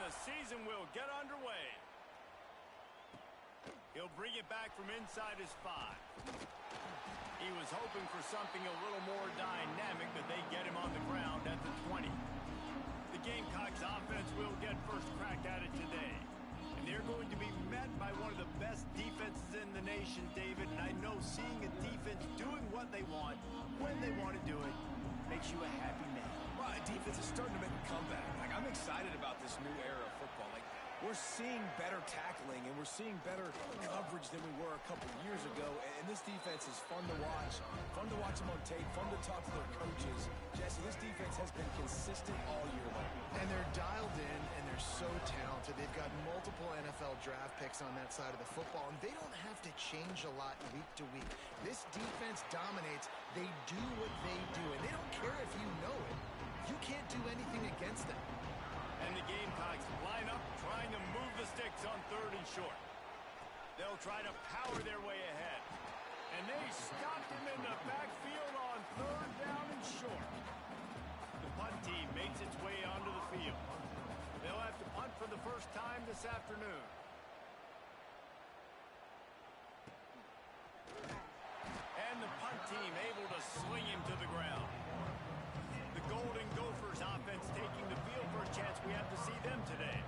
the season will get underway. He'll bring it back from inside his 5. He was hoping for something a little more dynamic, but they get him on the ground at the 20. The Gamecocks offense will get first crack at it today. And they're going to be met by one of the best defenses in the nation, David. And I know seeing a defense doing what they want, when they want to do it, makes you a happy man. Well, defense is starting to make a comeback. I'm excited about this new era of football. We're seeing better tackling, and we're seeing better coverage than we were a couple years ago. And this defense is fun to watch them on tape, fun to talk to their coaches. Jesse, this defense has been consistent all year long. And they're dialed in, and they're so talented. They've got multiple NFL draft picks on that side of the football, and they don't have to change a lot week to week. This defense dominates. They do what they do, and they don't care if you know it. You can't do anything against them. And the Gamecocks line up trying to move the sticks on 3rd and short. They'll try to power their way ahead. And they stopped him in the backfield on 3rd down and short. The punt team makes its way onto the field. They'll have to punt for the first time this afternoon. And the punt team able to sling him to the ground. The Golden Gophers offense taking the field for a chance. We have to see them today.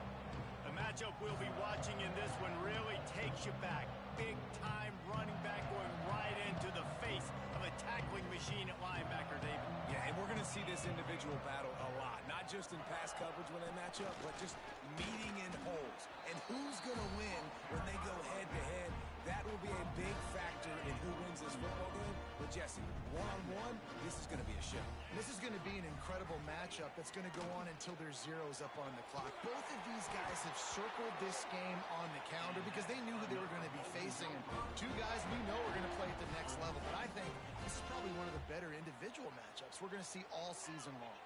The matchup we'll be watching in this one really takes you back. Big-time running back going right into the face of a tackling machine at linebacker, David. Yeah, and we're going to see this individual battle a lot. Not just in pass coverage when they match up, but just meeting in holes. And who's going to win when they go head-to-head? That will be a big factor in who wins this football game. But, Jesse, one-on-one, this is going to be a show. This is going to be an incredible matchup that's going to go on until there's zeros up on the clock. Both of these guys have circled this game on the calendar because they knew who they were going to be facing. And two guys we know are going to play at the next level. But I think this is probably one of the better individual matchups we're going to see all season long.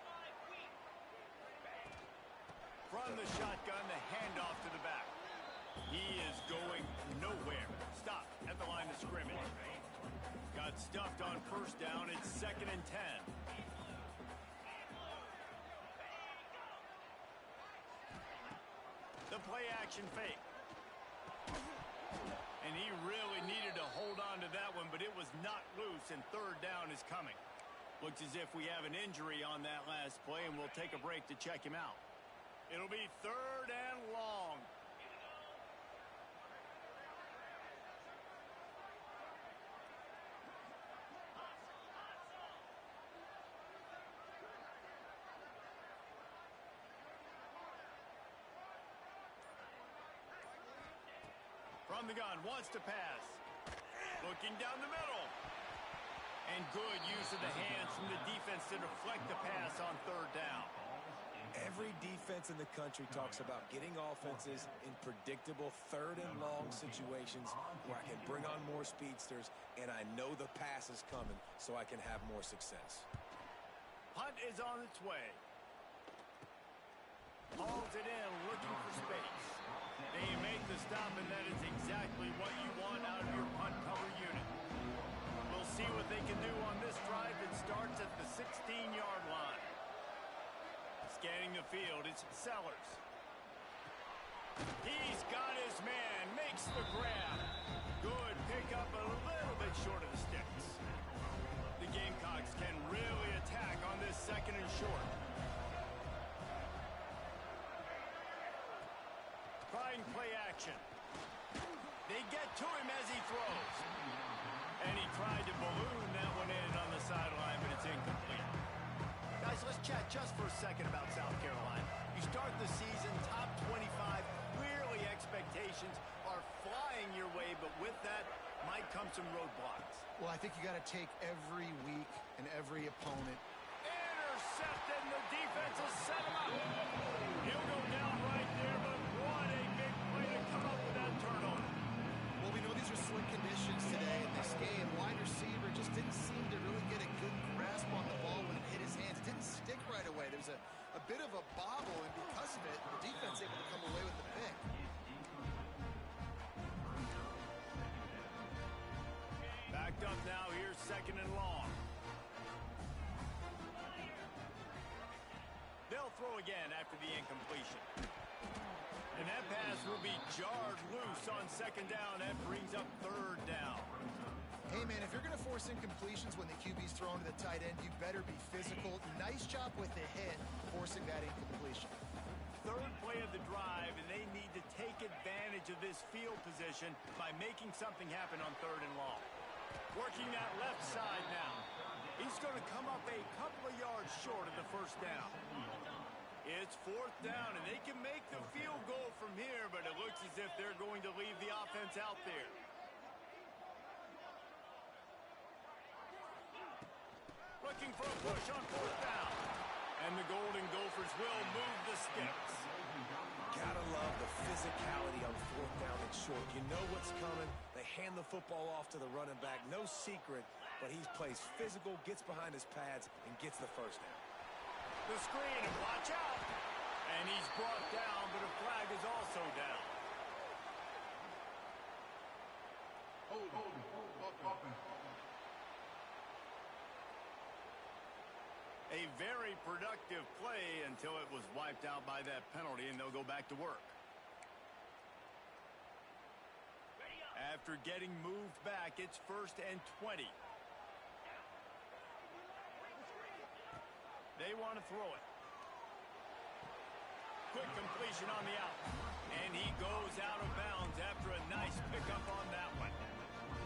From the shotgun, the handoff to the back. He is going nowhere. Stop at the line of scrimmage. Got stuffed on 1st down. It's 2nd and 10. The play action fake. And he really needed to hold on to that one, but it was not loose, and 3rd down is coming. Looks as if we have an injury on that last play, and we'll take a break to check him out. It'll be 3rd and long. From the gun, wants to pass. Looking down the middle. And good use of the hands from the defense to deflect the pass on 3rd down. Every defense in the country talks about getting offenses in predictable 3rd and long situations where I can bring on more speedsters, and I know the pass is coming so I can have more success. Punt is on its way. Hauls it in, looking for space. They make the stop, and that is exactly what you want out of your punt cover unit. We'll see what they can do on this drive that starts at the 16-yard line. Scanning the field, it's Sellers. He's got his man, makes the grab. Good pickup, a little bit short of the sticks. The Gamecocks can really attack on this 2nd and short. Trying play action. They get to him as he throws. And he tried to balloon that one in on the sideline, but it's incomplete. Guys, let's chat just for a second about South Carolina. You start the season top 25. Clearly expectations are flying your way, but with that might come some roadblocks. Well, I think you got to take every week and every opponent. Intercepted, and the defense has set him up. He'll go down right there, but what a big play to come up with that turnover. Well, we know these are slick conditions today in this game. Wide receiver just didn't seem to really get a good grasp on the ball when it hit his hands. It didn't stick right away. There was a bit of a bobble, and because of it, the defense able to come away with the pick. Backed up now. Here's 2nd and long. They'll throw again after the incompletion. pass will be jarred loose on second down. That brings up third down. Hey, man, if you're going to force incompletions when the QB's thrown to the tight end, you better be physical. Nice job with the hit, forcing that incompletion. Third play of the drive, and they need to take advantage of this field position by making something happen on third and long. Working that left side now. He's going to come up a couple of yards short of the first down. It's fourth down, and they can make the field goal from here, but it looks as if they're going to leave the offense out there. Looking for a push on fourth down. And the Golden Gophers will move the sticks. Gotta love the physicality on fourth down and short. You know what's coming. They hand the football off to the running back. No secret, but he plays physical, gets behind his pads, and gets the first down. The screen, and watch out. And he's brought down, but a flag is also down. A very productive play until it was wiped out by that penalty, and they'll go back to work. After getting moved back, it's 1st and 20. They want to throw it. Quick completion on the out. And he goes out of bounds after a nice pickup on that one.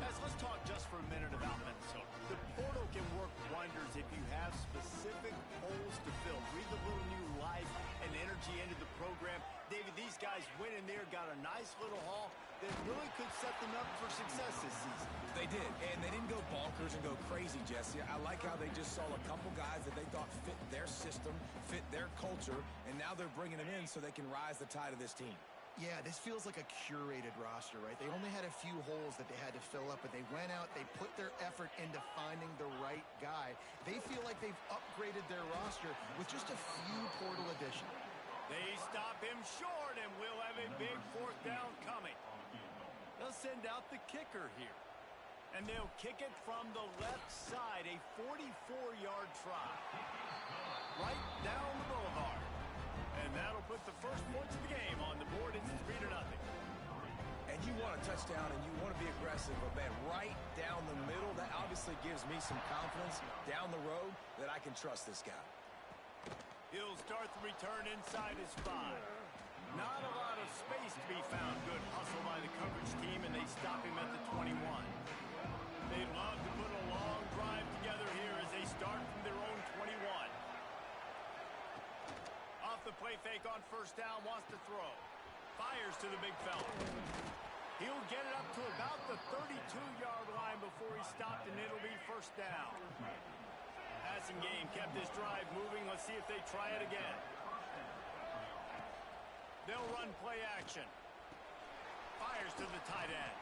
Guys, let's talk just for a minute about Minnesota. The portal can work wonders if you have specific holes to fill. Breathe a little new life and energy into the program. David, these guys went in there, got a nice little haul that really could set them up for success this season. They did, and they didn't go bonkers and go crazy, Jesse. I like how they just saw a couple guys that they thought fit their system, fit their culture, and now they're bringing them in so they can rise the tide of this team. Yeah, this feels like a curated roster, right? They only had a few holes that they had to fill up, but they went out, they put their effort into finding the right guy. They feel like they've upgraded their roster with just a few portal additions. They stop him short, and we'll have a big fourth down coming. They'll send out the kicker here. And they'll kick it from the left side, a 44-yard try. Right down the boulevard. And that'll put the first points of the game on the board. It's 3-0. And you want a touchdown and you want to be aggressive, but man, right down the middle, that obviously gives me some confidence down the road that I can trust this guy. He'll start the return inside his 5. Not a lot of space to be found. Good hustle by the coverage team, and they stop him at the 21. They love to put a long drive together here as they start from their own 21. Off the play fake on first down, wants to throw. Fires to the big fella. He'll get it up to about the 32-yard line before he's stopped, and it'll be first down. Passing game kept this drive moving. Let's see if they try it again. They'll run play action. Fires to the tight end.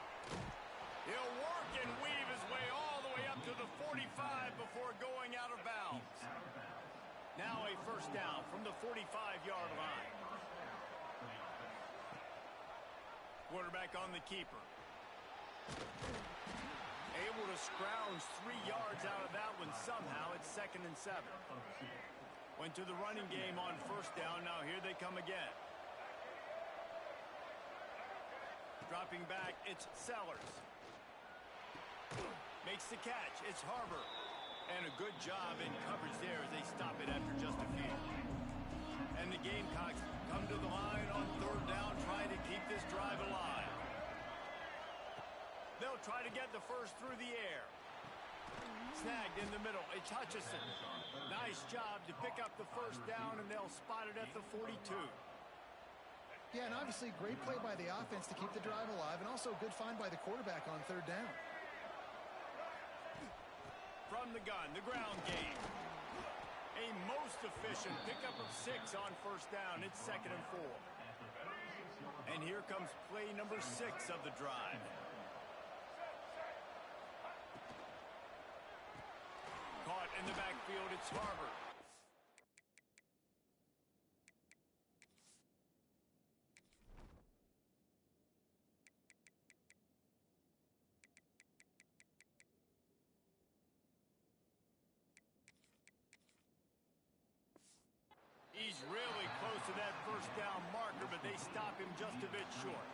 He'll work and weave his way all the way up to the 45 before going out of bounds. Now a first down from the 45-yard line. Quarterback on the keeper. Able to scrounge 3 yards out of that one somehow. It's 2nd and 7. Went to the running game on first down. Now here they come again. Dropping back, it's Sellers. Makes the catch. It's Harbor. And a good job in coverage there as they stop it after just a few. And the Gamecocks come to the line on third down, trying to keep this drive alive. They'll try to get the first through the air. Snagged in the middle. It's Hutchison. Nice job to pick up the first down, and they'll spot it at the 42. Yeah, and obviously great play by the offense to keep the drive alive, and also a good find by the quarterback on third down. From the gun, the ground game. A most efficient pickup of 6 on first down. It's 2nd and 4. And here comes play number 6 of the drive. Caught in the backfield, it's Harbor. He's really close to that first down marker, but they stop him just a bit short.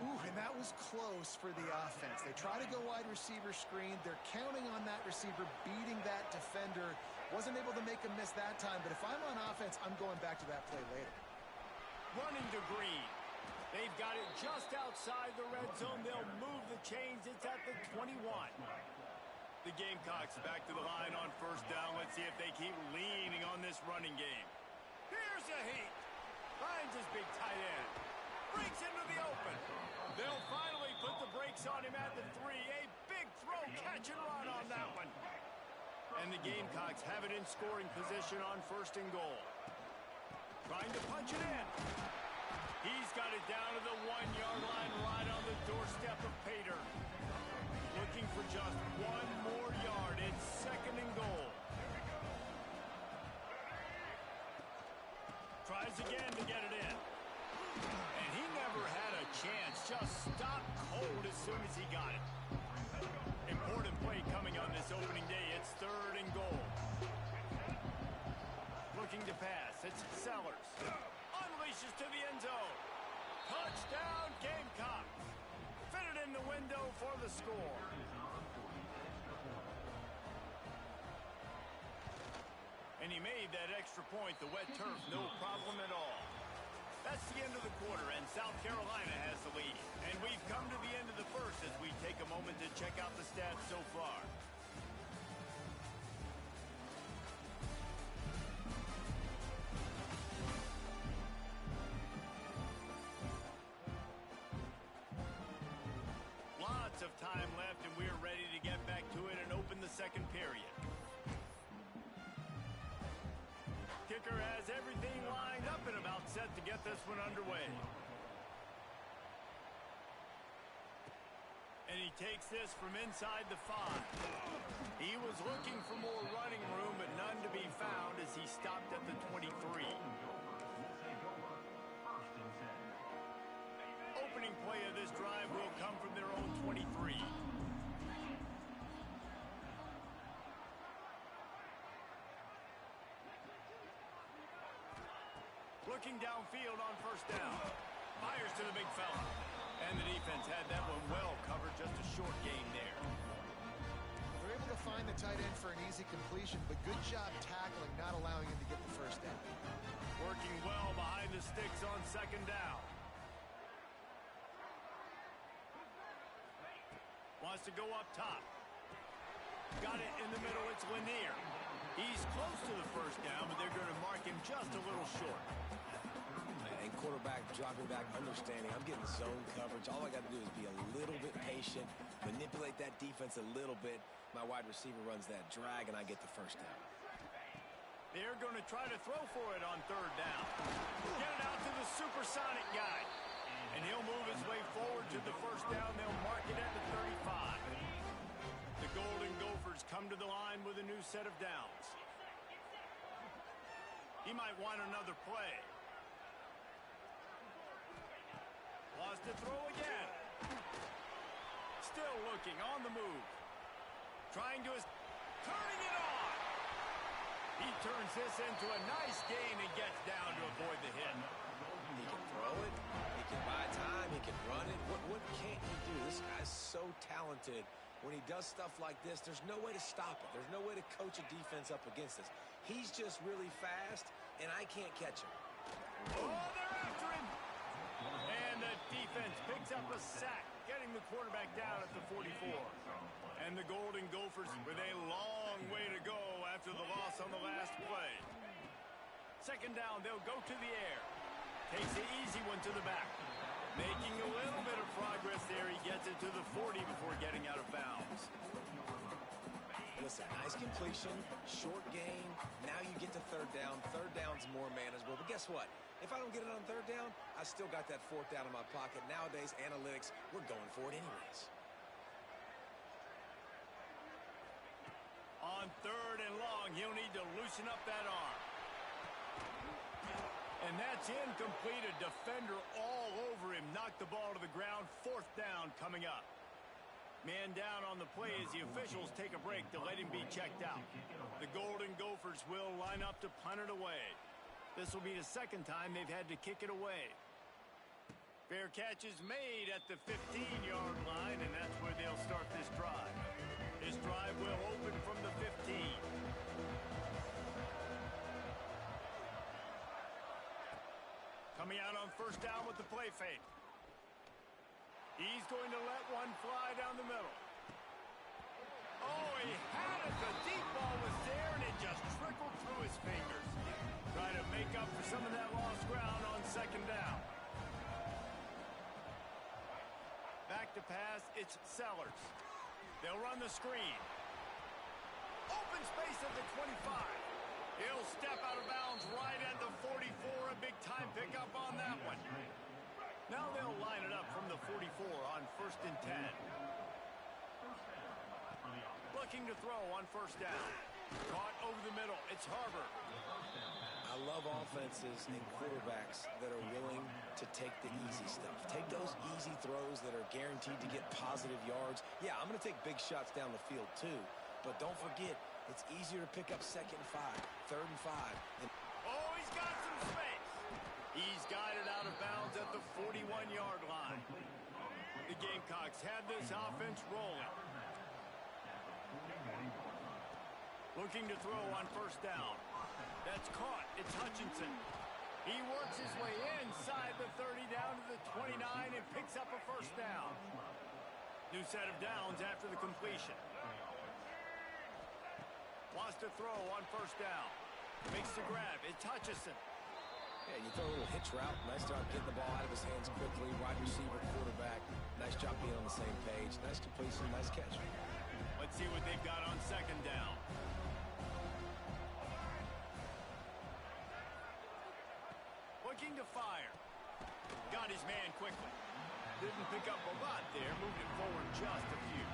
Ooh, and that was close for the offense. They try to go wide receiver screen. They're counting on that receiver beating that defender. Wasn't able to make a miss that time, but if I'm on offense, I'm going back to that play later. Running to Green. They've got it just outside the red zone. They'll move the chains. It's at the 21. The Gamecocks back to the line on first down. Let's see if they keep leaning on this running game. Here's a heat. Finds his big tight end. Breaks into the open. They'll finally put the brakes on him at the 3. A big throw, catch and run on that one. And the Gamecocks have it in scoring position on first and goal. Trying to punch it in. He's got it down to the 1-yard line right on the doorstep of Pater. Looking for just one more yard. It's second and goal. Tries again to get it in. And he never had a chance. Just stopped cold as soon as he got it. Important play coming on this opening day. It's third and goal. Looking to pass. It's Sellers. Unleashes to the end zone. Touchdown, Gamecocks. Fitted in the window for the score. And he made that extra point. The wet turf, no problem at all. That's the end of the quarter, and South Carolina has the lead. And we've come to the end of the first as we take a moment to check out the stats so far. Lots of time left, and we're ready to get back to it and open the second period. Kicker has everything lined up and about set to get this one underway. And he takes this from inside the 5. He was looking for more running room, but none to be found as he stopped at the 23. Opening play of this drive will come from their own 23. Looking downfield on first down. Fires to the big fella. And the defense had that one well covered. Just a short gain there. They're able to find the tight end for an easy completion, but good job tackling, not allowing him to get the first down. Working well behind the sticks on second down. Wants to go up top. Got it in the middle. It's Lanier. He's close to the first down, but they're going to mark him just a little short. And quarterback dropping back, understanding I'm getting zone coverage. All I got to do is be a little bit patient, manipulate that defense a little bit. My wide receiver runs that drag, and I get the first down. They're going to try to throw for it on third down. Get it out to the supersonic guy. And he'll move his way forward to the first down. They'll mark it at the 35. The Golden Gophers come to the line with a new set of downs. He might want another play. Wants to throw again. Still looking on the move. Trying to... Turning it on. He turns this into a nice gain and gets down to avoid the hit. He can throw it. He can buy time. He can run it. What can't he do? This guy's so talented. When he does stuff like this, there's no way to stop it. There's no way to coach a defense up against this. He's just really fast, and I can't catch him. Oh, they're after him. And the defense picks up a sack, getting the quarterback down at the 44. And the Golden Gophers with a long way to go after the loss on the last play. Second down, they'll go to the air. Takes the easy one to the back. Making a little bit of progress there. He gets it to the 40 before getting out of bounds. Listen, nice completion, short gain. Now you get to third down. Third down's more manageable. But guess what? If I don't get it on third down, I still got that fourth down in my pocket. Nowadays, analytics, we're going for it anyways. On third and long, he'll need to loosen up that arm. And that's incomplete. A defender all over him. Knocked the ball to the ground. Fourth down coming up. Man down on the play as the officials take a break to let him be checked out. The Golden Gophers will line up to punt it away. This will be the second time they've had to kick it away. Fair catch is made at the 15-yard line, and that's where they'll start this drive. This drive will open from the 15. Coming out on first down with the play fake. He's going to let one fly down the middle. Oh, he had it. The deep ball was there, and it just trickled through his fingers. Trying to make up for some of that lost ground on second down. Back to pass, it's Sellers. They'll run the screen. Open space at the 25. He'll step out of bounds right at the 44. A big-time pickup on that one. Now they'll line it up from the 44 on 1st and 10. Looking to throw on first down. Caught over the middle. It's Harbour. I love offenses and quarterbacks that are willing to take the easy stuff. Take those easy throws that are guaranteed to get positive yards. Yeah, I'm going to take big shots down the field too. But don't forget, it's easier to pick up 2nd and 5, 3rd and 5. Oh, he's got some space. He's guided out of bounds at the 41-yard line. The Gamecocks have this offense rolling. Looking to throw on first down. That's caught. It's Hutchinson. He works his way inside the 30 down to the 29 and picks up a first down. New set of downs after the completion. Wants to throw on first down. Makes the grab. It's Hutchinson. Yeah, you throw a little hitch route. Nice job getting the ball out of his hands quickly. Wide receiver, quarterback. Nice job being on the same page. Nice completion, nice catch. Let's see what they've got on second down. Looking to fire. Got his man quickly. Didn't pick up a lot there. Moved it forward just a few.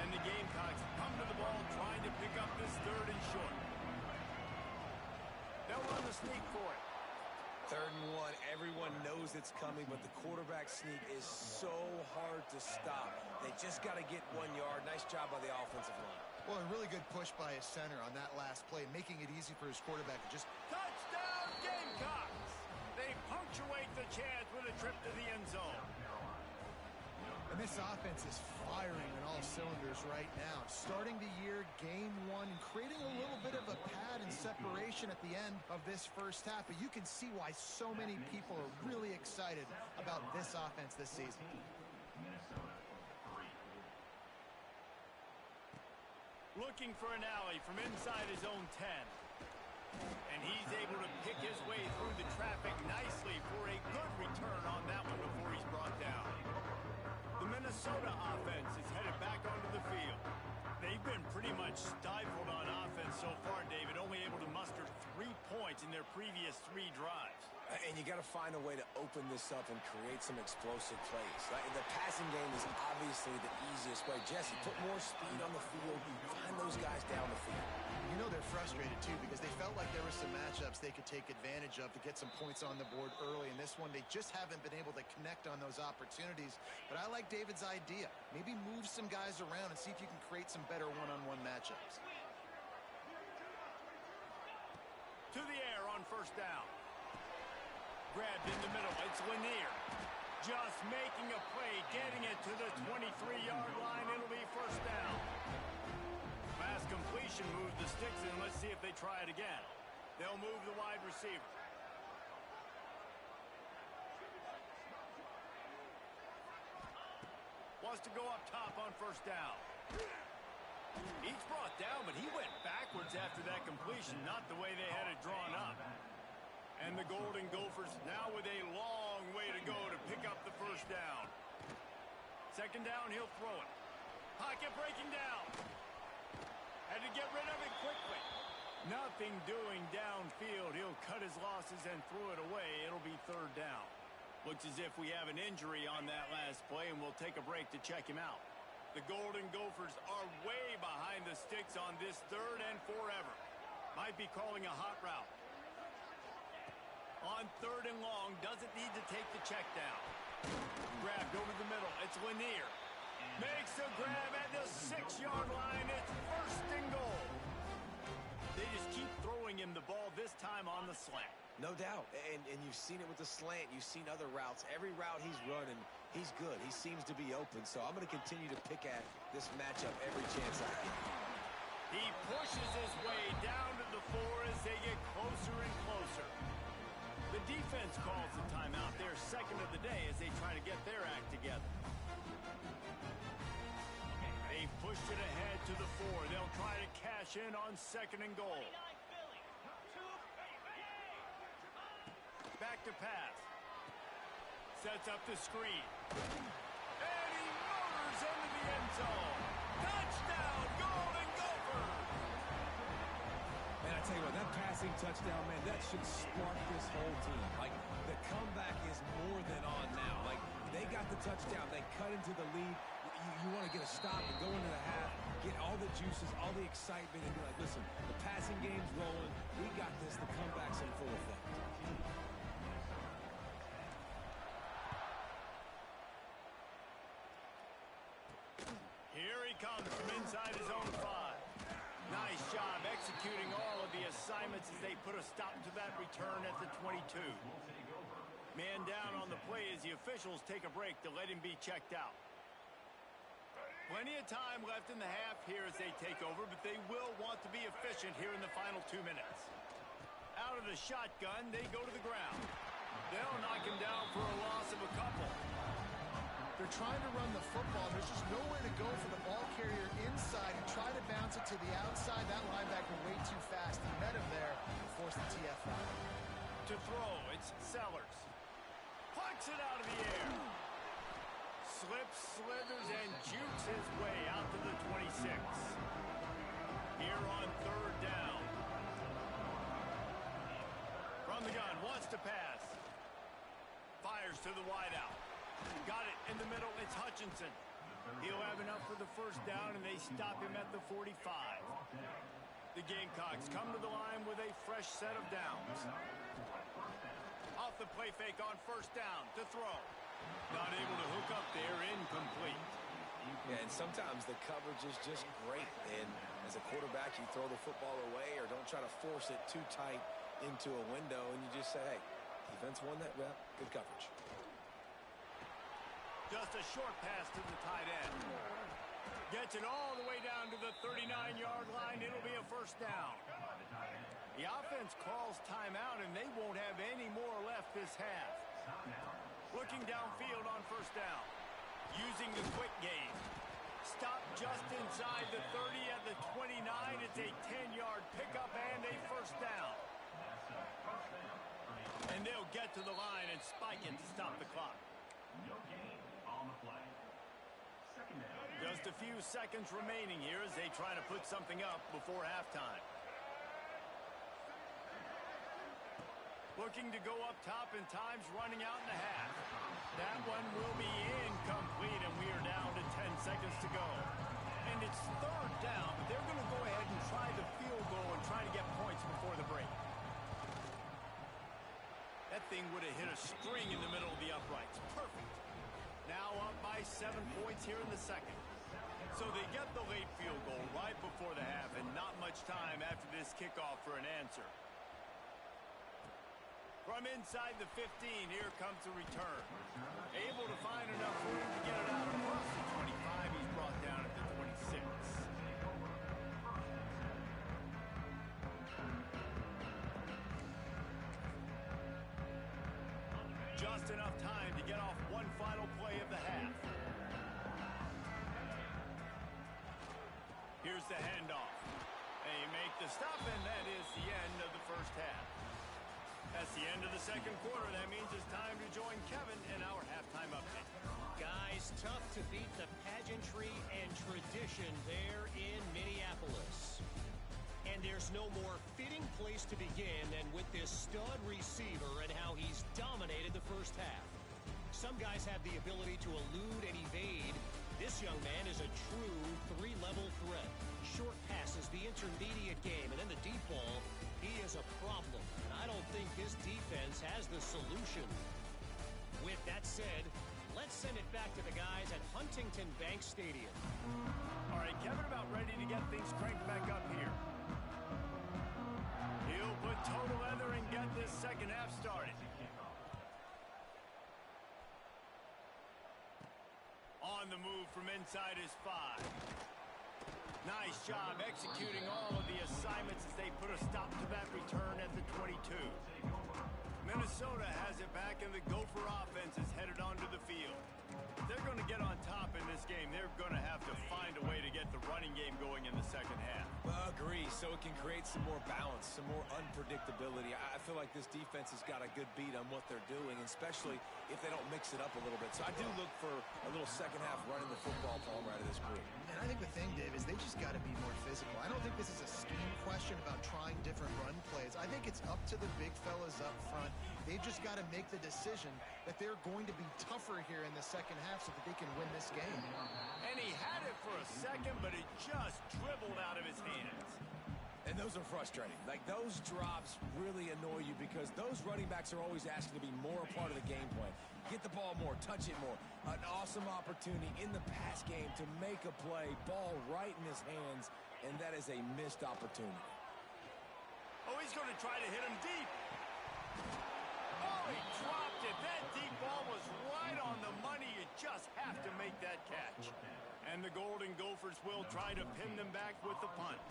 And the Gamecocks come to the ball trying to pick up this 3rd and short. They'll run the sneak for it. 3rd and 1. Everyone knows it's coming, but the quarterback sneak is so hard to stop. They just got to get 1 yard. Nice job by the offensive line. Well, a really good push by his center on that last play, making it easy for his quarterback to just... Touchdown, Gamecocks! They punctuate the chance with a trip to the end zone. And this offense is firing on all cylinders right now. Starting the year, game 1, and creating a little bit of a pad and separation at the end of this first half. But you can see why so many people are really excited about this offense this season. Looking for an alley from inside his own 10. And he's able to pick his way through the traffic nicely for a good return on that one before he's brought down. The Minnesota offense is headed back onto the field. They've been pretty much stifled on offense so far, David, only able to muster 3 points in their previous 3 drives. And you got to find a way to open this up and create some explosive plays. The passing game is obviously the easiest way. Jesse, put more speed on the field. Find those guys down the field. You know they're frustrated, too, because they felt like there were some matchups they could take advantage of to get some points on the board early. In this one, they just haven't been able to connect on those opportunities. But I like David's idea. Maybe move some guys around and see if you can create some better one-on-one matchups. To the air on first down. Grabbed in the middle. It's Lanier. Just making a play, getting it to the 23-yard line. It'll be first down. Pass completion moved the sticks in. Let's see if they try it again. They'll move the wide receiver. Wants to go up top on first down. He's brought down, but he went backwards after that completion, not the way they had it drawn up. And the Golden Gophers now with a long way to go to pick up the first down. Second down, he'll throw it. Pocket breaking down. Had to get rid of it quickly. Nothing doing downfield. He'll cut his losses and throw it away. It'll be 3rd down. Looks as if we have an injury on that last play, and we'll take a break to check him out. The Golden Gophers are way behind the sticks on this 3rd and forever. Might be calling a hot route. On 3rd and long, doesn't need to take the check down. Grabbed over the middle. It's Lanier. Makes a grab at the 6-yard line. It's 1st and goal. They just keep throwing him the ball this time on the slant. No doubt, and you've seen it with the slant. You've seen other routes. Every route he's running, he's good. He seems to be open, so I'm going to continue to pick at this matchup every chance I get. He pushes his way down to the 4 as they get closer and closer. The defense calls the timeout, their second of the day, as they try to get their act together. They pushed it ahead to the 4. They'll try to cash in on 2nd and goal. Back to pass. Sets up the screen. And he motors into the end zone. Touchdown, Golden Gophers! Man, I tell you what, that passing touchdown, man, that should spark this whole team. Like, the comeback is more than on now. Like, they got the touchdown. They cut into the lead. You want to get a stop and go into the half, get all the juices, all the excitement, and be like, listen, the passing game's rolling. We got this. The comeback's in full effect. Here he comes from inside his own 5. Nice job executing all of the assignments as they put a stop to that return at the 22. Man down on the play as the officials take a break to let him be checked out. Plenty of time left in the half here as they take over, but they will want to be efficient here in the final 2 minutes. Out of the shotgun, they go to the ground. They'll knock him down for a loss of a couple. They're trying to run the football. There's just nowhere to go for the ball carrier inside and try to bounce it to the outside. That linebacker way too fast. He met him there and forced the TF out. To throw, it's Sellers. Plucks it out of the air. Slips, slithers, and jukes his way out to the 26. Here on 3rd down. From the gun, wants to pass. Fires to the wideout. Got it in the middle, it's Hutchinson. He'll have enough for the 1st down, and they stop him at the 45. The Gamecocks come to the line with a fresh set of downs. Off the play fake on 1st down to throw. Not able to hook up there, incomplete. Yeah, and sometimes the coverage is just great. And as a quarterback, you throw the football away or don't try to force it too tight into a window, and you just say, hey, defense won that rep, good coverage. Just a short pass to the tight end. Gets it all the way down to the 39-yard line. It'll be a 1st down. The offense calls timeout, and they won't have any more left this half. Looking downfield on 1st down. Using the quick game. Stop just inside the 30 at the 29. It's a 10-yard pickup and a 1st down. And they'll get to the line and spike it to stop the clock. Just a few seconds remaining here as they try to put something up before halftime. Looking to go up top, and time's running out in the half. That one will be incomplete, and we are down to 10 seconds to go. And it's 3rd down, but they're going to go ahead and try the field goal and try to get points before the break. That thing would have hit a string in the middle of the uprights. Perfect. Now up by 7 points here in the 2nd. So they get the late field goal right before the half, and not much time after this kickoff for an answer. From inside the 15, here comes the return. Able to find enough room to get it out across the 25. He's brought down at the 26. Just enough time to get off one final play of the half. Here's the handoff. They make the stop, and that is the end of the 1st half. That's the end of the 2nd quarter. That means it's time to join Kevin in our halftime update. Guys, tough to beat the pageantry and tradition there in Minneapolis. And there's no more fitting place to begin than with this stud receiver and how he's dominated the 1st half. Some guys have the ability to elude and evade. This young man is a true 3-level threat. Short passes, the intermediate game, and then the deep ball. He is a problem, and I don't think this defense has the solution. With that said, let's send it back to the guys at Huntington Bank Stadium. All right, Kevin, about ready to get things cranked back up here. He'll on the move from inside his 5. Nice job executing all of the assignments as they put a stop to that return at the 22. Minnesota has it back, and the Gopher offense is headed onto the field. If they're going to get on top in this game, they're going to have to find a way to get the running game going in the second half. Agree, so it can create some more balance, some more unpredictability. I feel like this defense has got a good beat on what they're doing, especially if they don't mix it up a little bit. So I do look for a little second half running the football ball out of this group. And I think the thing, Dave, is they just got to be more physical. I don't think this is a scheme question about trying different run plays. I think it's up to the big fellas up front. They've just got to make the decision that they're going to be tougher here in the second half so that they can win this game. And he had it for a second, but it just dribbled out of his hands. And those are frustrating. Like, those drops really annoy you because those running backs are always asking to be more a part of the game plan. Get the ball more, touch it more. An awesome opportunity in the pass game to make a play, ball right in his hands, and that is a missed opportunity. Oh, he's going to try to hit him deep. Oh, he dropped it. That deep ball was right on the money. You just have to make that catch. And the Golden Gophers will try to pin them back with the punt.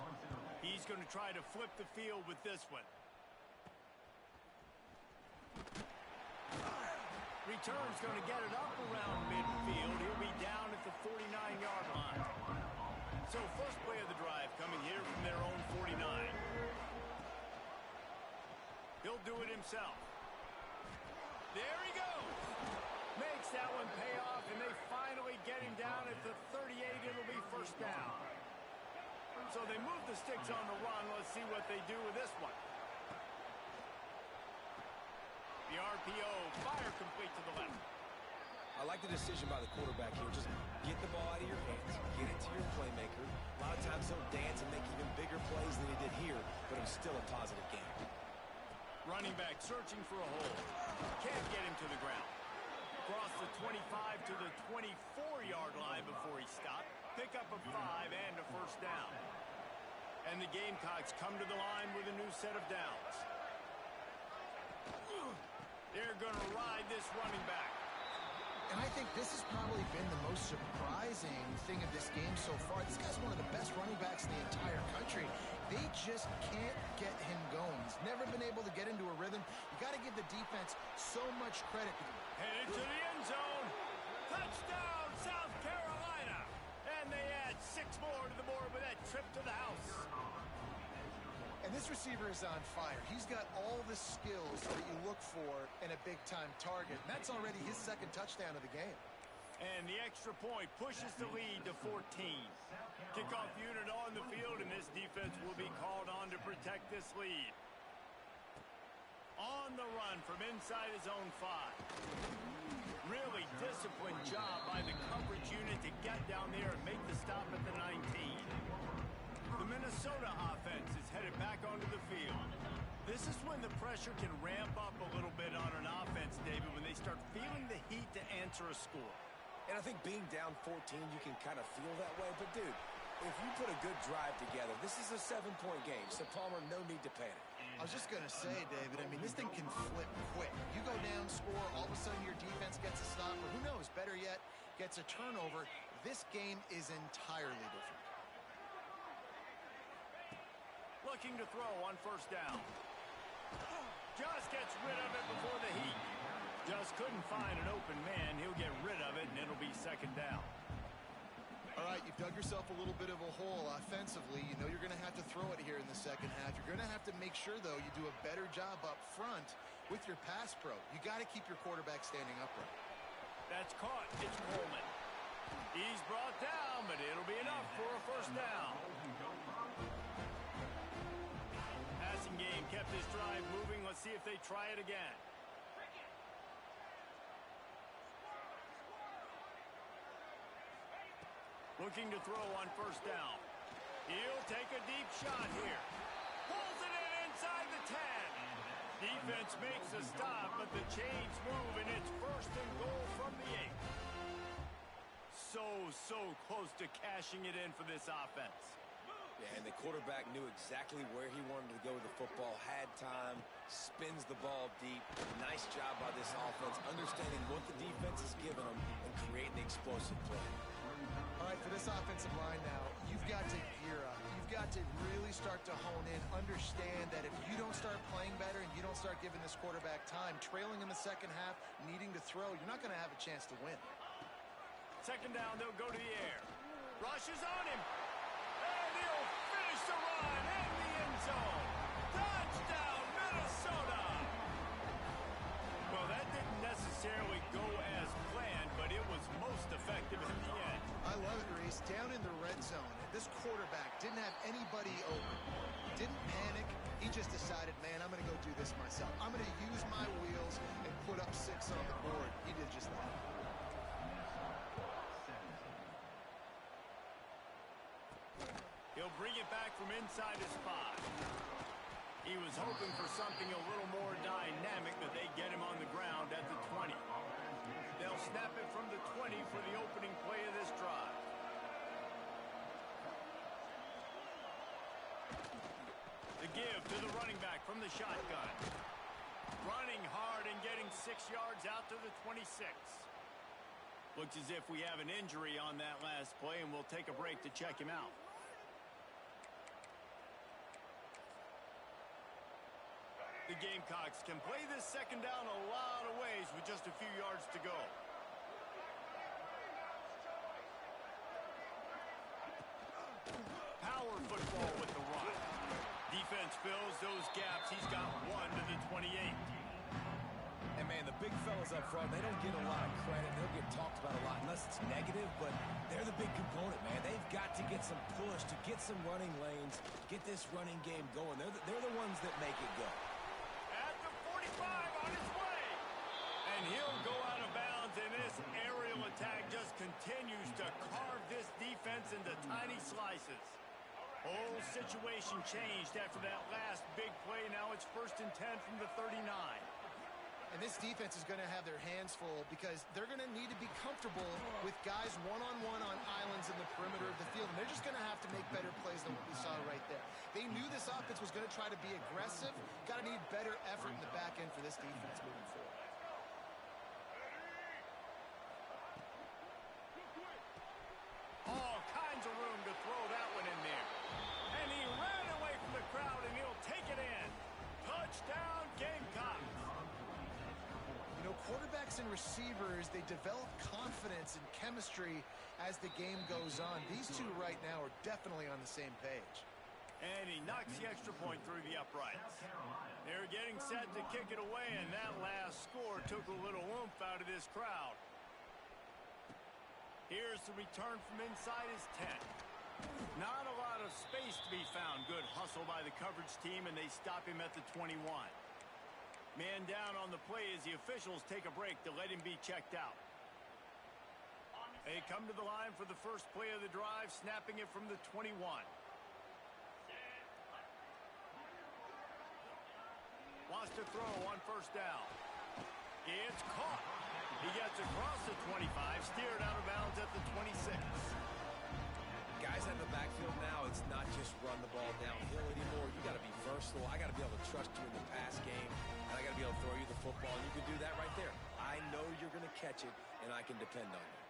He's going to try to flip the field with this one. Return's going to get it up around midfield. He'll be down at the 49-yard line. So first play of the drive coming here from their own 49. He'll do it himself. There he goes. Makes that one pay off, and they finally get him down at the 38. It'll be first down. So they move the sticks on the run. Let's see what they do with this one. The RPO, fire complete to the left. I like the decision by the quarterback here. Just get the ball out of your hands, get it to your playmaker. A lot of times he'll dance and make even bigger plays than he did here, but it was still a positive game. Running back searching for a hole. Can't get him to the ground. Across the 25 to the 24-yard line before he stopped. Pick up a 5 and a first down. And the Gamecocks come to the line with a new set of downs. They're going to ride this running back. And I think this has probably been the most surprising thing of this game so far. This guy's one of the best running backs in the entire country. They just can't get him going. He's never been able to get into a rhythm. You got to give the defense so much credit. Headed to the end zone. Touchdown, South Carolina. And they add 6 more to the board with that trip to the house. And this receiver is on fire. He's got all the skills that you look for in a big-time target. And that's already his second touchdown of the game. And the extra point pushes the lead to 14. Kickoff unit on the field, and this defense will be called on to protect this lead. On the run from inside his own 5. Really disciplined job by the coverage unit to get down there and make the stop at the 19. The Minnesota offense is headed back onto the field. This is when the pressure can ramp up a little bit on an offense, David, when they start feeling the heat to answer a score. And I think being down 14, you can kind of feel that way. But, dude, if you put a good drive together, this is a 7-point game. So, Palmer, no need to panic. I was just going to say, David, I mean, this thing can flip quick. You go down, score, all of a sudden your defense gets a stop, or who knows, better yet, gets a turnover. This game is entirely different. Looking to throw on first down. Just gets rid of it before the heat. Just couldn't find an open man. He'll get rid of it, and it'll be second down. All right, you've dug yourself a little bit of a hole offensively. You know you're going to have to throw it here in the second half. You're going to have to make sure, though, you do a better job up front with your pass pro. You got to keep your quarterback standing upright. That's caught. It's Coleman. He's brought down, but it'll be enough for a first down. Passing game kept this drive moving. Let's see if they try it again. Looking to throw on first down. He'll take a deep shot here. Pulls it in inside the 10. Defense makes a stop, but the chains move, and it's first and goal from the 8. So close to cashing it in for this offense. Yeah, and the quarterback knew exactly where he wanted to go with the football, had time, spins the ball deep. Nice job by this offense, understanding what the defense is giving them and creating the explosive play. All right, for this offensive line now, you've got to gear up. You've got to really start to hone in, understand that if you don't start playing better and you don't start giving this quarterback time, trailing in the second half, needing to throw, you're not going to have a chance to win. Second down, they'll go to the air. Rush is on him. And he'll finish the run in the end zone. Touchdown, Minnesota! Well, that didn't necessarily go as planned, but it was most effective in the end. I love it, Reese. Down in the red zone, this quarterback didn't have anybody open. He didn't panic. He just decided, man, I'm going to go do this myself. I'm going to use my wheels and put up 6 on the board. He did just that. He'll bring it back from inside his 5. He was hoping for something a little more dynamic, but they get him on the ground at the 20. They'll snap it from the 20 for the opening play of this drive. The give to the running back from the shotgun. Running hard and getting 6 yards out to the 26. Looks as if we have an injury on that last play, and we'll take a break to check him out. The Gamecocks can play this second down a lot of ways with just a few yards to go. Power football with the run. Defense fills those gaps. He's got 1 to the 28. And, man, the big fellas up front, they don't get a lot of credit. They'll get talked about a lot unless it's negative, but they're the big component, man. They've got to get some push, to get some running lanes, get this running game going. They're the ones that make it go. At the 45 on his way. And he'll go out of bounds, and this aerial attack just continues to carve this defense into tiny slices. Whole situation changed after that last big play. Now it's 1st and 10 from the 39. And this defense is going to have their hands full because they're going to need to be comfortable with guys one-on-one on islands in the perimeter of the field. And they're just going to have to make better plays than what we saw right there. They knew this offense was going to try to be aggressive. Got to need better effort in the back end for this defense moving forward. All kinds of room to throw that one in there. And he ran away from the crowd, and he'll take it in. Touchdown, Gamecocks. You know, quarterbacks and receivers, they develop confidence and chemistry as the game goes on. These two right now are definitely on the same page. And he knocks the extra point through the uprights. They're getting set to kick it away, and that last score took a little oomph out of this crowd. Here's the return from inside his 10. Not a lot of space to be found. Good hustle by the coverage team, and they stop him at the 21. Man down on the play as the officials take a break to let him be checked out. They come to the line for the first play of the drive, snapping it from the 21. Wants to throw on 1st down. It's caught. He gets across the 25, steered out of bounds at the 26. Guys in the backfield now, it's not just run the ball downhill anymore. You got to be versatile. I got to be able to trust you in the pass game, and I got to be able to throw you the football. And you can do that right there. I know you're going to catch it, and I can depend on you.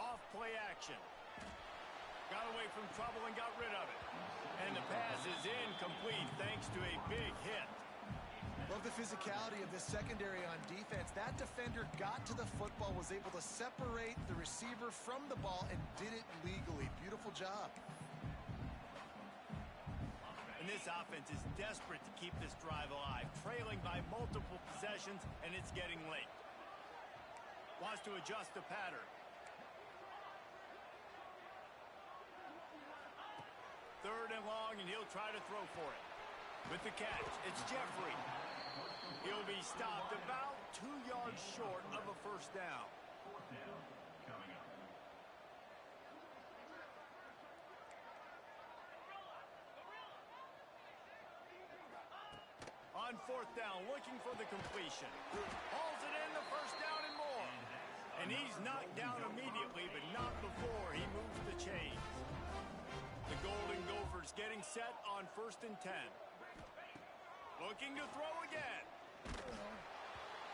Off play action. Got away from trouble and got rid of it. And the pass is incomplete thanks to a big hit. Love the physicality of the secondary on defense. That defender got to the football, was able to separate the receiver from the ball, and did it legally. Beautiful job. And this offense is desperate to keep this drive alive, trailing by multiple possessions, and it's getting late. Wants to adjust the pattern. 3rd and long, and he'll try to throw for it. With the catch, it's Jeffrey. He'll be stopped about 2 yards short of a 1st down. On 4th down, looking for the completion. Hauls it in, the 1st down and more. And he's knocked down immediately, but not before he moves the chains. The Golden Gophers getting set on 1st and 10. Looking to throw again.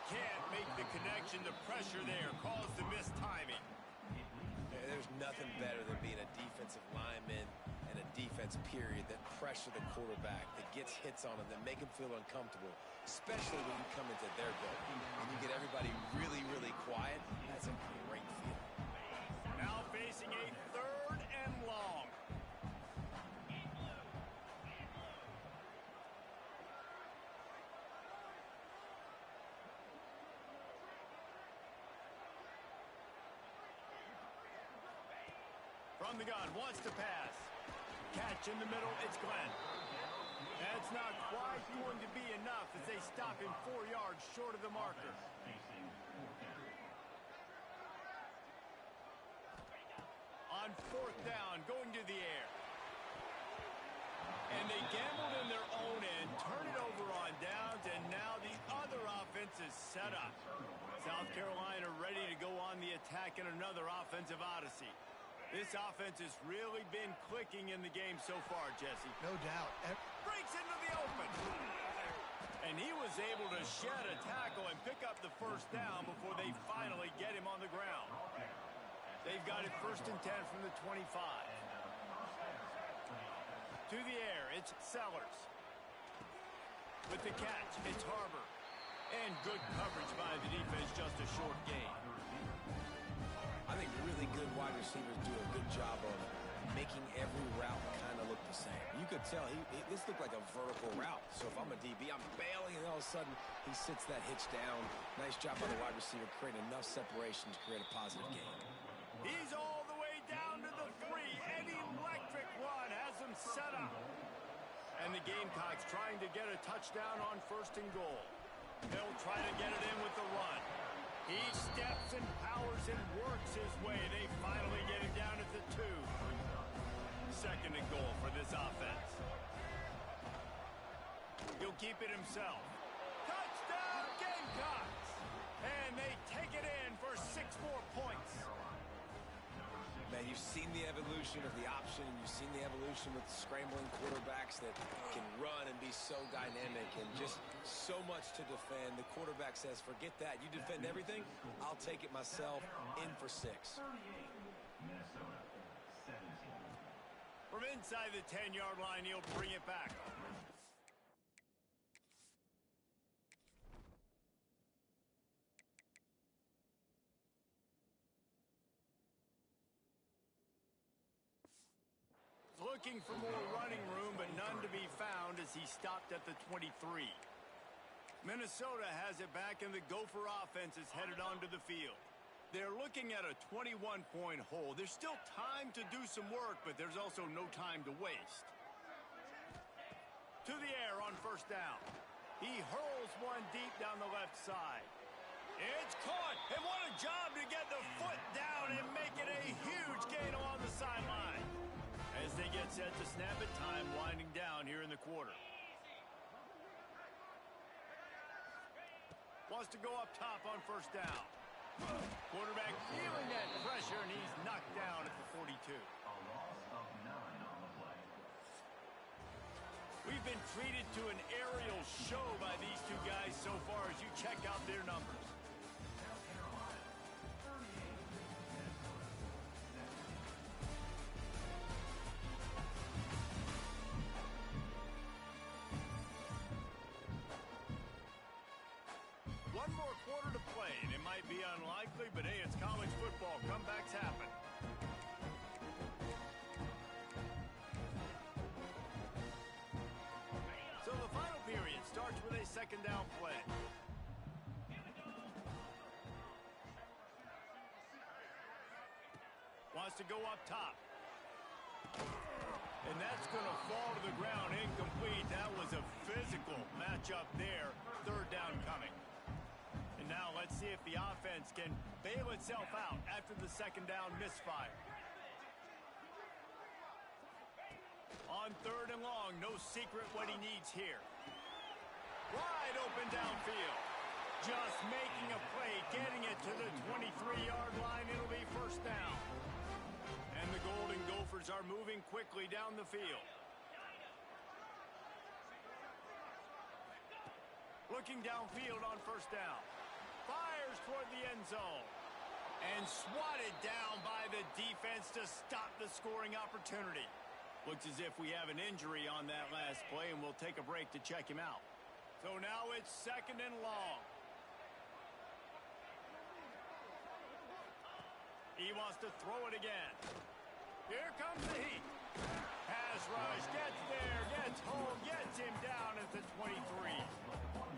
Can't make the connection. The pressure there caused the missed timing. There's nothing better than being a defensive lineman and a defense period that pressure the quarterback, that gets hits on him, that make him feel uncomfortable, especially when you come into their goal. When you get everybody really, really quiet, that's a great feeling. Now facing a 3rd and long. From the gun, wants to pass. Catch in the middle, it's Glenn. That's not quite going to be enough as they stop him 4 yards short of the marker. On 4th down, going to the air. And they gambled in their own end, turn it over on downs, and now the other offense is set up. South Carolina ready to go on the attack in another offensive odyssey. This offense has really been clicking in the game so far, Jesse. No doubt. Breaks into the open. And he was able to shed a tackle and pick up the 1st down before they finally get him on the ground. They've got it 1st and 10 from the 25. To the air, it's Sellers. With the catch, it's Harbor. And good coverage by the defense, just a short gain. I think really good wide receivers do a good job of making every route kind of look the same. You could tell this looked like a vertical route. So if I'm a DB, I'm bailing, and all of a sudden he sits that hitch down. Nice job by the wide receiver, creating enough separation to create a positive gain. He's all the way down to the 3. An electric run has him set up. And the Gamecocks trying to get a touchdown on 1st and goal. They'll try to get it in with the run. He steps and powers and works his way. They finally get him down at the 2. 2nd and goal for this offense. He'll keep it himself. Touchdown, Gamecocks! And they take it in for 6 more points. Man, you've seen the evolution of the option, and you've seen the evolution with scrambling quarterbacks that can run and be so dynamic and just so much to defend. The quarterback says, forget that. You defend everything, I'll take it myself. In for 6. From inside the 10-yard line, he'll bring it back. Looking for more running room, but none to be found as he stopped at the 23. Minnesota has it back, and the Gopher offense is headed onto the field. They're looking at a 21-point hole. There's still time to do some work, but there's also no time to waste. To the air on 1st down. He hurls one deep down the left side. It's caught, and what a job to get the foot down and make it a huge gain along the sideline. As they get set to snap it, time winding down here in the quarter. Wants to go up top on 1st down. Quarterback feeling that pressure, and he's knocked down at the 42. We've been treated to an aerial show by these two guys so far as you check out their numbers. One more quarter to play, and it might be unlikely, but hey, it's college football. Comebacks happen. So the final period starts with a 2nd down play. Wants to go up top. And that's going to fall to the ground incomplete. That was a physical matchup there. 3rd down coming. And now let's see if the offense can bail itself out after the 2nd down misfire. On 3rd and long, no secret what he needs here. Wide open downfield. Just making a play, getting it to the 23-yard line. It'll be 1st down. And And the Golden Gophers are moving quickly down the field. Looking downfield on first down. Fires toward the end zone. And swatted down by the defense to stop the scoring opportunity. Looks as if we have an injury on that last play, and we'll take a break to check him out. So now it's 2nd and long. He wants to throw it again. Here comes the heat. Pass rush, gets there, gets home, gets him down at the 23.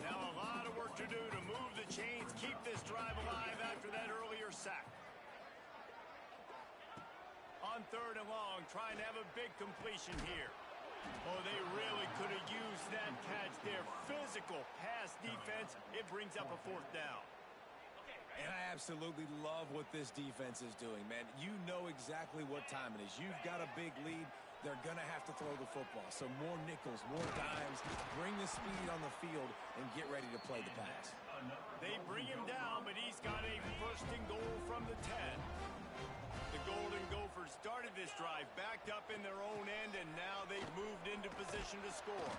Now a lot of work to do to move the chains, keep this drive alive after that earlier sack. On 3rd and long, trying to have a big completion here. Oh, they really could have used that catch there. Physical pass defense. It brings up a 4th down. And I absolutely love what this defense is doing, man. You know exactly what time it is. You've got a big lead. They're going to have to throw the football. So more nickels, more dimes. Bring the speed on the field and get ready to play the pass. They bring him down, but he's got a 1st and goal from the 10. The Golden Gophers started this drive backed up in their own end, and now they've moved into position to score.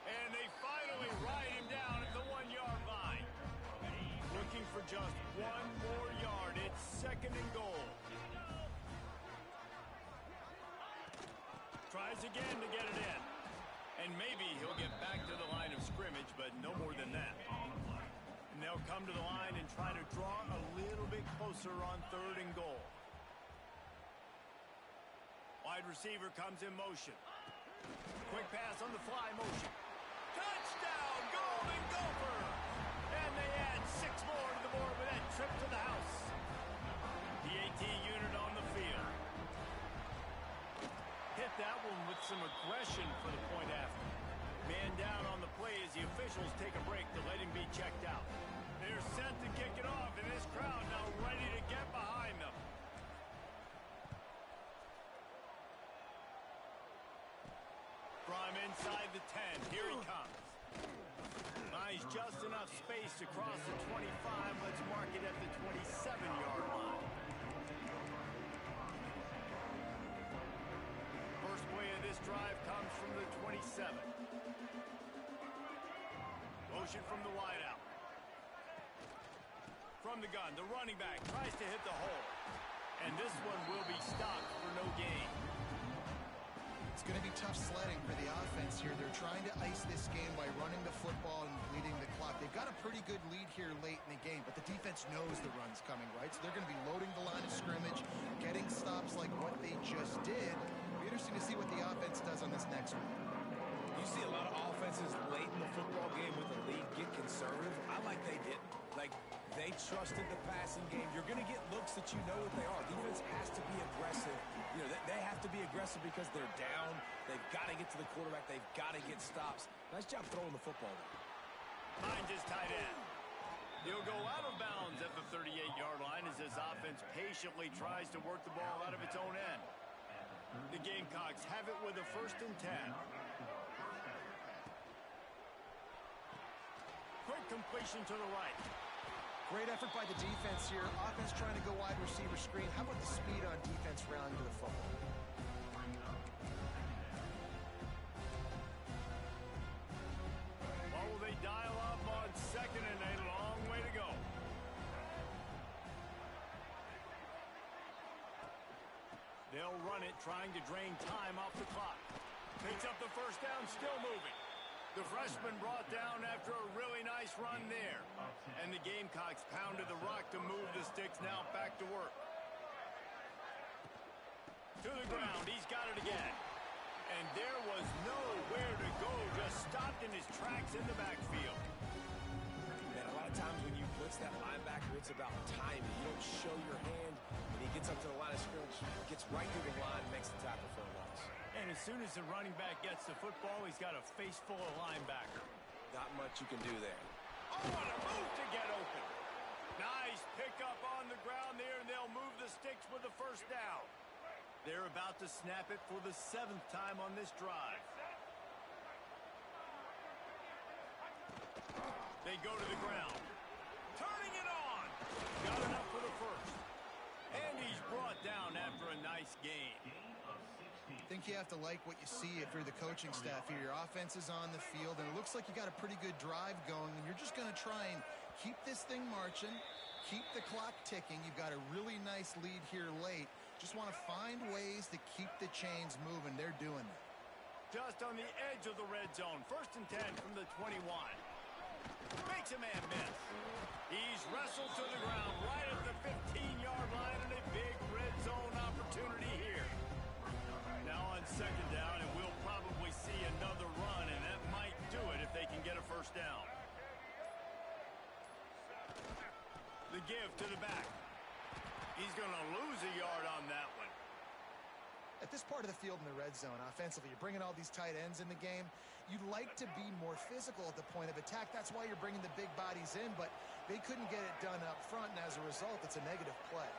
And they finally ride him down at the 1-yard line. Looking for just 1 more yard. It's 2nd and goal. Tries again to get it in. And maybe he'll get back to the line of scrimmage, but no more than that. And they'll come to the line and try to draw a little bit closer on 3rd and goal. Wide receiver comes in motion. Quick pass on the fly motion. Touchdown, Golden Gopher! And they add 6 more to the board with that trip to the house. The AT unit on the field. Hit that one with some aggression for the point after. Man down on the play as the officials take a break to let him be checked out. They're set to kick it off, and this crowd now ready to get behind them. From inside the 10, here he comes. Buys just enough space to cross the 25. Let's mark it at the 27-yard line. First play of this drive comes from the 27. Motion from the wideout. From the gun, the running back tries to hit the hole. And this one will be stopped for no gain. It's going to be tough sledding for the offense here. They're trying to ice this game by running the football and bleeding the clock. They've got a pretty good lead here late in the game, but the defense knows the run's coming, right? So they're going to be loading the line of scrimmage, getting stops like what they just did. It'll be interesting to see what the offense does on this next one. You see a lot of offenses late in the football game with the lead get conservative. I like they didn't. Like, they trusted the passing game. You're going to get looks that you know what they are. Defense has to be aggressive. You know, they have to be aggressive because they're down. They've got to get to the quarterback. They've got to get stops. Nice job throwing the football there. Finds his tight end. He'll go out of bounds at the 38-yard line as this offense patiently tries to work the ball out of its own end. The Gamecocks have it with a 1st and 10. Quick completion to the right. Great effort by the defense here. Offense trying to go wide receiver screen. How about the speed on defense rallying to the football? What will they dial up on 2nd and a long way to go? They'll run it, trying to drain time off the clock. Picks up the 1st down, still moving. The freshman brought down after a really nice run there. And the Gamecocks pounded the rock to move the sticks, now back to work. To the ground, he's got it again. And there was nowhere to go, just stopped in his tracks in the backfield. Man, a lot of times when you blitz that linebacker, it's about timing. You don't show your hand, and he gets up to the line of scrimmage, gets right through the line, makes the tackle for a loss. And as soon as the running back gets the football, he's got a face full of linebacker. Not much you can do there. Oh, what a move to get open. Nice pickup on the ground there, and they'll move the sticks with the 1st down. They're about to snap it for the 7th time on this drive. They go to the ground. Turning it on. Got enough for the 1st. And he's brought brought down after a nice game. I think you have to like what you see if you're the coaching staff here. Your offense is on the field, and it looks like you got a pretty good drive going, and you're just going to try and keep this thing marching, keep the clock ticking. You've got a really nice lead here late. Just want to find ways to keep the chains moving. They're doing that. Just on the edge of the red zone. 1st and 10 from the 21. Makes a man miss. He's wrestled to the ground right at the 15-yard line, and a big red zone opportunity here. Now on 2nd down, and we'll probably see another run, and that might do it if they can get a 1st down. The give to the back. He's going to lose a yard on that one. At this part of the field in the red zone, offensively, you're bringing all these tight ends in the game. You'd like to be more physical at the point of attack. That's why you're bringing the big bodies in, but they couldn't get it done up front, and as a result, it's a negative play.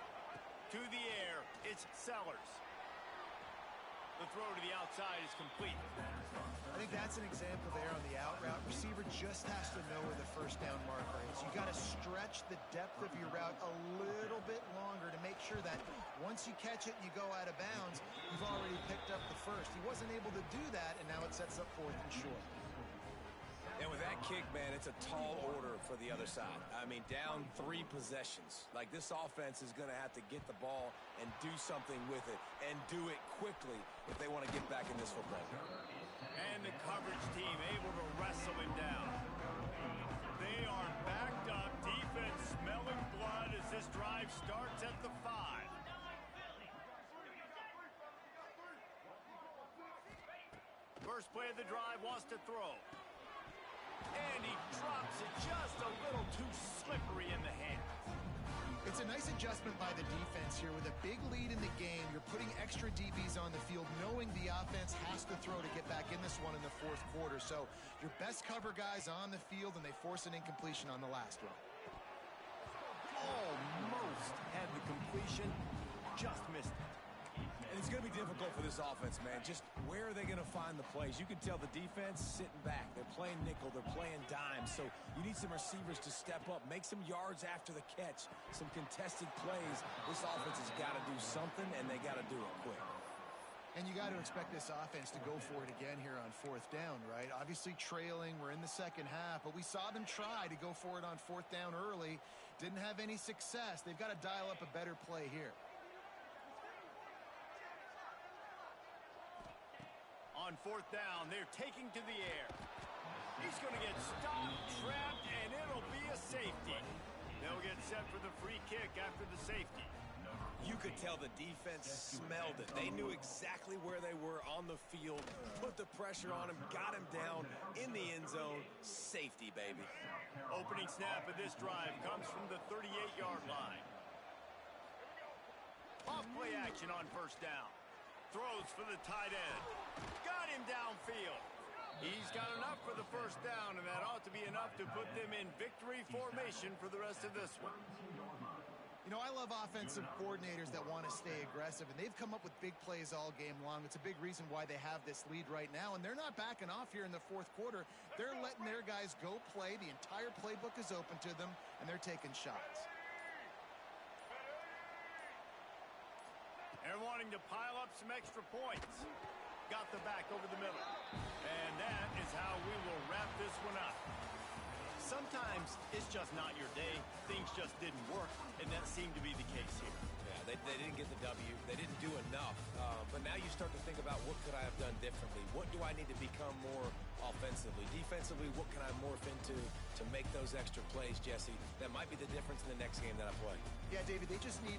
To the air, it's Sellers. The throw to the outside is complete. I think that's an example there on the out route. Receiver just has to know where the 1st down marker is. You got to stretch the depth of your route a little bit longer to make sure that once you catch it and you go out of bounds, you've already picked up the 1st. He wasn't able to do that, and now it sets up 4th and short. And with that kick, man, it's a tall order for the other side. I mean, down 3 possessions. Like, this offense is going to have to get the ball and do something with it, and do it quickly if they want to get back in this football game. And the coverage team able to wrestle him down. They are backed up. Defense smelling blood as this drive starts at the 5. First play of the drive, wants to throw. And he drops it just a little too slippery in the hand. It's a nice adjustment by the defense here. With a big lead in the game, you're putting extra DBs on the field, knowing the offense has to throw to get back in this one in the 4th quarter. So your best cover guys on the field, and they force an incompletion on the last one. Almost had the completion, just missed it. And it's going to be difficult for this offense, man. Just where are they going to find the plays? You can tell the defense sitting back. They're playing nickel. They're playing dime. So you need some receivers to step up, make some yards after the catch, some contested plays. This offense has got to do something, and they got to do it quick. And you got to expect this offense to go for it again here on 4th down, right? Obviously trailing. We're in the 2nd half, but we saw them try to go for it on 4th down early. Didn't have any success. They've got to dial up a better play here. On 4th down, they're taking to the air. He's going to get stopped, trapped, and it'll be a safety. They'll get set for the free kick after the safety. You could tell the defense smelled it. They knew exactly where they were on the field, put the pressure on him, got him down in the end zone. Safety, baby. Opening snap of this drive comes from the 38-yard line. Off play action on 1st down. Throws for the tight end. Got him downfield. He's got enough for the 1st down, and that ought to be enough to put them in victory formation for the rest of this one. You know, I love offensive coordinators that want to stay aggressive, and they've come up with big plays all game long. It's a big reason why they have this lead right now, and they're not backing off here in the 4th quarter. They're letting their guys go play. The entire playbook is open to them, and they're taking shots. They're wanting to pile up some extra points. Got the back over the middle. And that is how we will wrap this one up. Sometimes it's just not your day. Things just didn't work, and that seemed to be the case here. Yeah, they didn't get the W. They didn't do enough. But now you start to think about, what could I have done differently? What do I need to become more offensively? Defensively, what can I morph into to make those extra plays, Jesse? That might be the difference in the next game that I play. Yeah, David, they just need